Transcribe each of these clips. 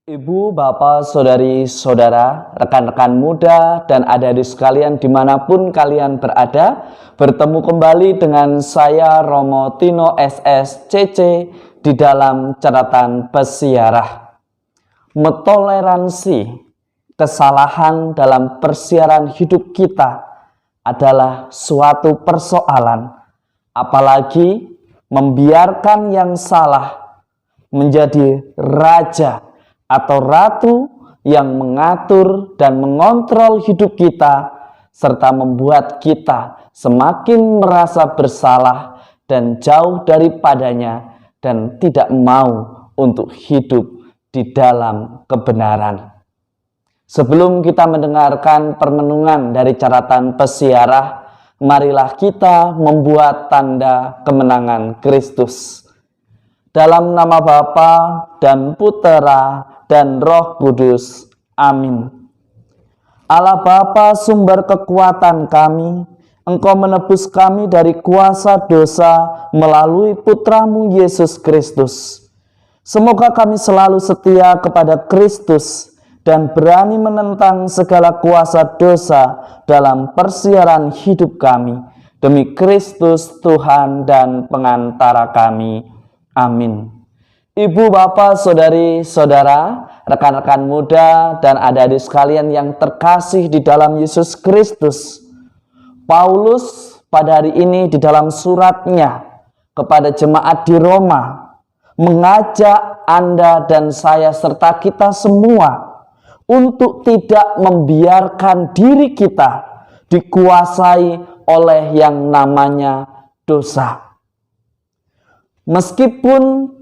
Ibu, bapak, saudari, saudara, rekan-rekan muda, dan adik-adik sekalian dimanapun kalian berada, bertemu kembali dengan saya Romo Tino SSCC di dalam catatan pesiarah. Metoleransi kesalahan dalam persiaran hidup kita adalah suatu persoalan, apalagi membiarkan yang salah menjadi raja atau ratu yang mengatur dan mengontrol hidup kita, serta membuat kita semakin merasa bersalah dan jauh daripadanya dan tidak mau untuk hidup di dalam kebenaran. Sebelum kita mendengarkan permenungan dari catatan pesiarah, marilah kita membuat tanda kemenangan Kristus. Dalam nama Bapa dan Putera dan Roh Kudus. Amin. Allah Bapa, sumber kekuatan kami, Engkau menebus kami dari kuasa dosa melalui Putramu Yesus Kristus. Semoga kami selalu setia kepada Kristus dan berani menentang segala kuasa dosa dalam persiaran hidup kami. Demi Kristus Tuhan dan pengantara kami. Amin. Ibu, bapak, saudari, saudara, rekan-rekan muda, dan adik-adik sekalian yang terkasih di dalam Yesus Kristus, Paulus pada hari ini di dalam suratnya kepada jemaat di Roma mengajak Anda dan saya serta kita semua untuk tidak membiarkan diri kita dikuasai oleh yang namanya dosa. Meskipun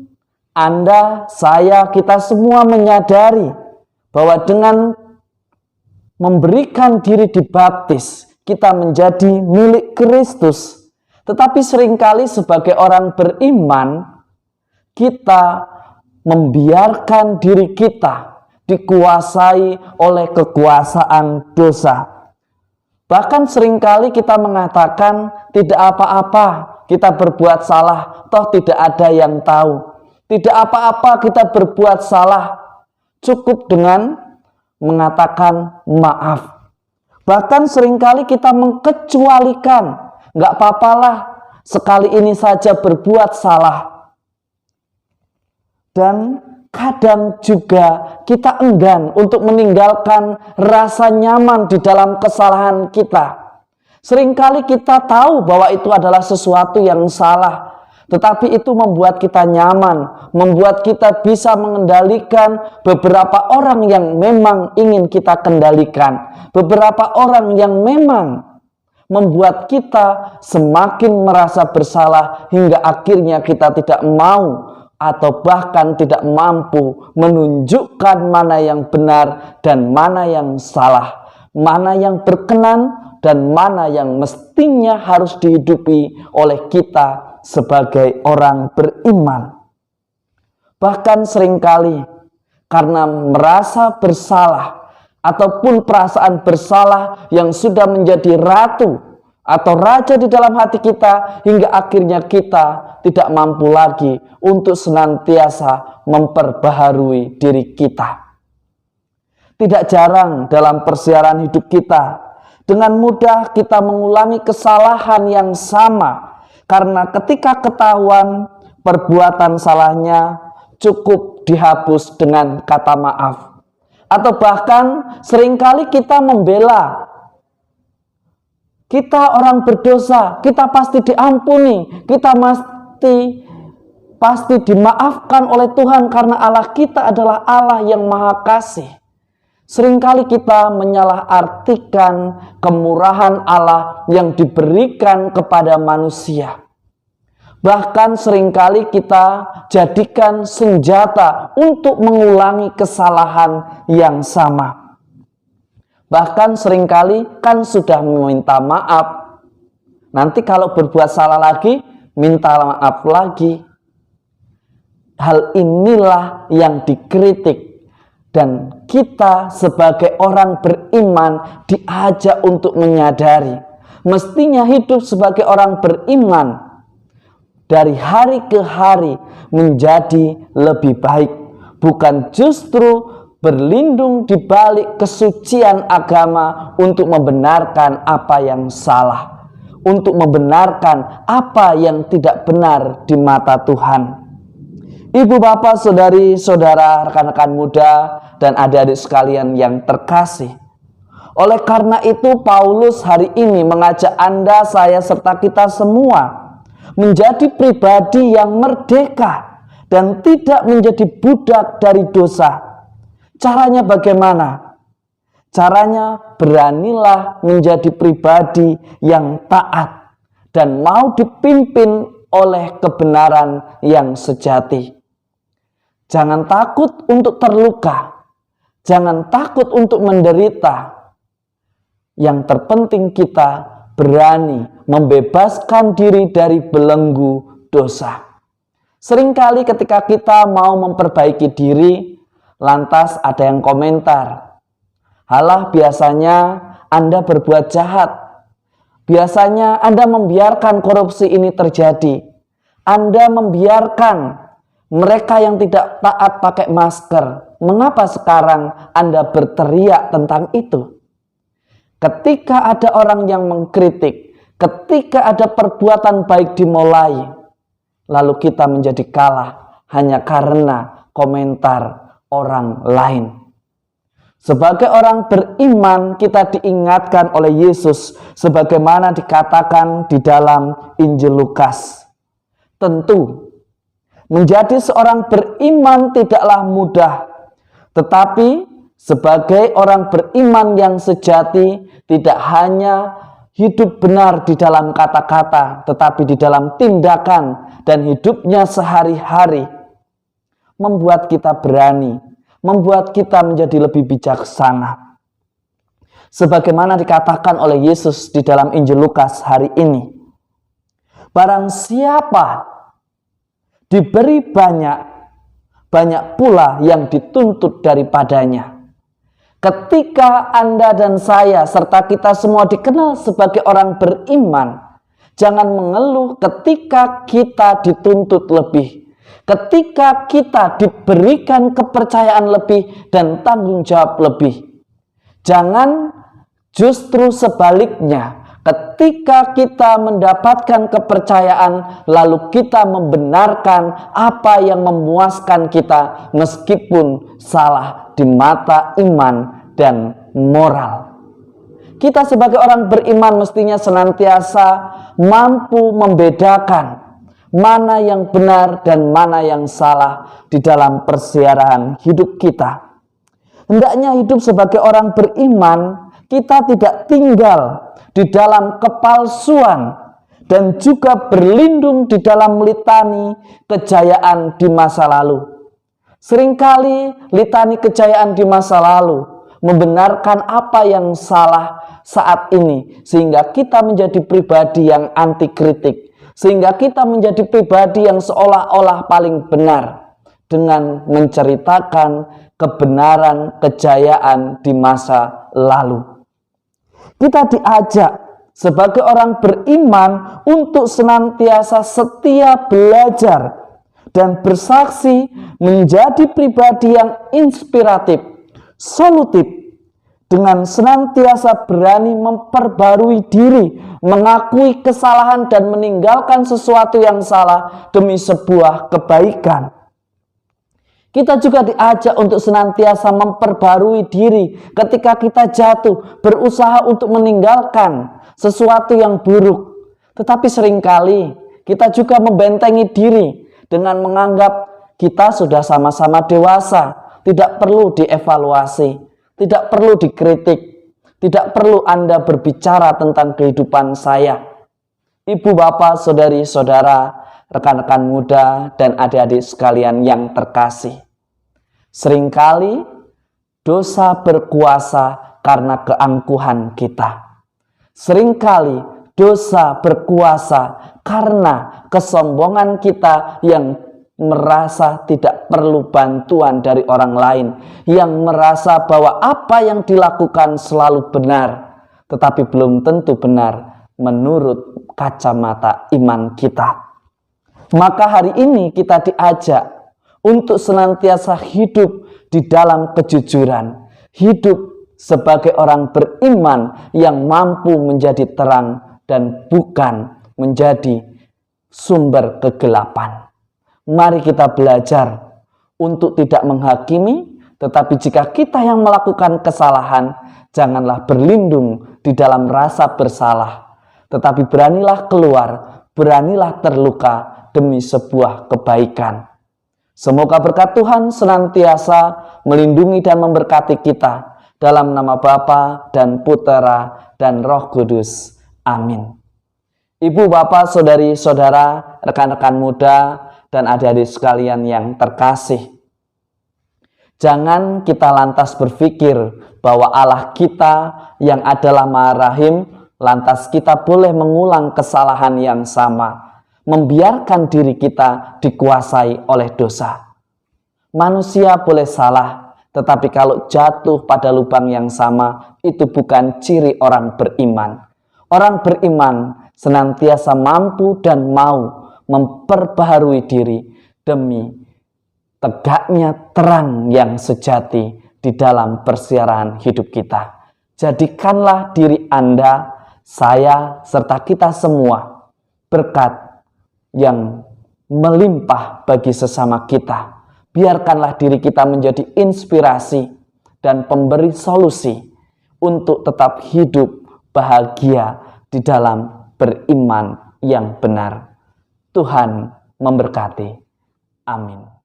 Anda, saya, kita semua menyadari bahwa dengan memberikan diri dibaptis, kita menjadi milik Kristus. Tetapi seringkali sebagai orang beriman, kita membiarkan diri kita dikuasai oleh kekuasaan dosa. Bahkan seringkali kita mengatakan tidak apa-apa, kita berbuat salah, toh tidak ada yang tahu. Tidak apa-apa kita berbuat salah, cukup dengan mengatakan maaf. Bahkan seringkali kita mengkecualikan, nggak apa-apalah, sekali ini saja berbuat salah. Dan kadang juga kita enggan untuk meninggalkan rasa nyaman di dalam kesalahan kita. Seringkali kita tahu bahwa itu adalah sesuatu yang salah, tetapi itu membuat kita nyaman, membuat kita bisa mengendalikan beberapa orang yang memang ingin kita kendalikan, beberapa orang yang memang membuat kita semakin merasa bersalah hingga akhirnya kita tidak mau atau bahkan tidak mampu menunjukkan mana yang benar dan mana yang salah, mana yang berkenan dan mana yang mestinya harus dihidupi oleh kita sebagai orang beriman. Bahkan seringkali karena merasa bersalah ataupun perasaan bersalah yang sudah menjadi ratu atau raja di dalam hati kita, hingga akhirnya kita tidak mampu lagi untuk senantiasa memperbaharui diri kita. Tidak jarang dalam persiaran hidup kita, dengan mudah kita mengulangi kesalahan yang sama, karena ketika ketahuan perbuatan salahnya cukup dihapus dengan kata maaf. Atau bahkan seringkali kita membela, kita orang berdosa, kita pasti diampuni, kita pasti dimaafkan oleh Tuhan karena Allah kita adalah Allah yang Maha Kasih. Seringkali kita menyalahartikan kemurahan Allah yang diberikan kepada manusia. Bahkan seringkali kita jadikan senjata untuk mengulangi kesalahan yang sama. Bahkan seringkali kan sudah meminta maaf, nanti kalau berbuat salah lagi, minta maaf lagi. Hal inilah yang dikritik. Dan kita sebagai orang beriman diajak untuk menyadari, mestinya hidup sebagai orang beriman dari hari ke hari menjadi lebih baik. bukan justru berlindung di balik kesucian agama untuk membenarkan apa yang salah, untuk membenarkan apa yang tidak benar di mata Tuhan. Ibu, bapak, saudari, saudara, rekan-rekan muda, dan adik-adik sekalian yang terkasih. Oleh karena itu, Paulus hari ini mengajak Anda, saya, serta kita semua menjadi pribadi yang merdeka dan tidak menjadi budak dari dosa. Caranya bagaimana? Caranya beranilah menjadi pribadi yang taat dan mau dipimpin oleh kebenaran yang sejati. Jangan takut untuk terluka. Jangan takut untuk menderita. Yang terpenting kita berani membebaskan diri dari belenggu dosa. Seringkali ketika kita mau memperbaiki diri, lantas ada yang komentar, "Halah, biasanya Anda berbuat jahat. Biasanya Anda membiarkan korupsi ini terjadi. Anda membiarkan mereka yang tidak taat pakai masker. Mengapa sekarang Anda berteriak tentang itu?" Ketika ada orang yang mengkritik, ketika ada perbuatan baik dimulai, lalu kita menjadi kalah hanya karena komentar orang lain. Sebagai orang beriman, kita diingatkan oleh Yesus sebagaimana dikatakan di dalam Injil Lukas. Tentu, menjadi seorang beriman tidaklah mudah, tetapi sebagai orang beriman yang sejati, tidak hanya hidup benar di dalam kata-kata, tetapi di dalam tindakan dan hidupnya sehari-hari, membuat kita berani, membuat kita menjadi lebih bijaksana. Sebagaimana dikatakan oleh Yesus di dalam Injil Lukas hari ini, barang siapa diberi banyak, banyak pula yang dituntut daripadanya. Ketika Anda dan saya serta kita semua dikenal sebagai orang beriman, jangan mengeluh ketika kita dituntut lebih, ketika kita diberikan kepercayaan lebih dan tanggung jawab lebih. Jangan justru sebaliknya, ketika kita mendapatkan kepercayaan, lalu kita membenarkan apa yang memuaskan kita meskipun salah di mata iman dan moral. Kita sebagai orang beriman mestinya senantiasa mampu membedakan mana yang benar dan mana yang salah di dalam persiaran hidup kita. Hendaknya hidup sebagai orang beriman, kita tidak tinggal di dalam kepalsuan dan juga berlindung di dalam litani kejayaan di masa lalu. Seringkali litani kejayaan di masa lalu membenarkan apa yang salah saat ini, sehingga kita menjadi pribadi yang anti kritik, sehingga kita menjadi pribadi yang seolah-olah paling benar dengan menceritakan kebenaran kejayaan di masa lalu. Kita diajak sebagai orang beriman untuk senantiasa setia belajar dan bersaksi menjadi pribadi yang inspiratif, solutif, dengan senantiasa berani memperbarui diri, mengakui kesalahan dan meninggalkan sesuatu yang salah demi sebuah kebaikan. Kita juga diajak untuk senantiasa memperbarui diri ketika kita jatuh, berusaha untuk meninggalkan sesuatu yang buruk. Tetapi seringkali kita juga membentengi diri dengan menganggap kita sudah sama-sama dewasa, tidak perlu dievaluasi, tidak perlu dikritik, tidak perlu Anda berbicara tentang kehidupan saya. Ibu, bapak, saudari, saudara, rekan-rekan muda, dan adik-adik sekalian yang terkasih. Seringkali dosa berkuasa karena keangkuhan kita. Seringkali dosa berkuasa karena kesombongan kita yang merasa tidak perlu bantuan dari orang lain, yang merasa bahwa apa yang dilakukan selalu benar, tetapi belum tentu benar menurut kacamata iman kita. Maka hari ini kita diajak untuk senantiasa hidup di dalam kejujuran, hidup sebagai orang beriman yang mampu menjadi terang dan bukan menjadi sumber kegelapan. Mari kita belajar untuk tidak menghakimi, tetapi jika kita yang melakukan kesalahan, janganlah berlindung di dalam rasa bersalah, tetapi beranilah keluar, beranilah terluka demi sebuah kebaikan. Semoga berkat Tuhan senantiasa melindungi dan memberkati kita, dalam nama Bapa dan Putera dan Roh Kudus. Amin. Ibu, bapak, saudari-saudara, rekan-rekan muda, dan adik-adik sekalian yang terkasih, jangan kita lantas berpikir bahwa Allah kita yang adalah Maha Rahim, lantas kita boleh mengulang kesalahan yang sama, membiarkan diri kita dikuasai oleh dosa. Manusia boleh salah, tetapi kalau jatuh pada lubang yang sama, itu bukan ciri orang beriman. Orang beriman senantiasa mampu dan mau memperbaharui diri demi tegaknya terang yang sejati di dalam persiaran hidup kita. Jadikanlah diri Anda, saya, serta kita semua berkat yang melimpah bagi sesama kita. Biarkanlah diri kita menjadi inspirasi dan pemberi solusi untuk tetap hidup bahagia di dalam beriman yang benar. Tuhan memberkati. Amin.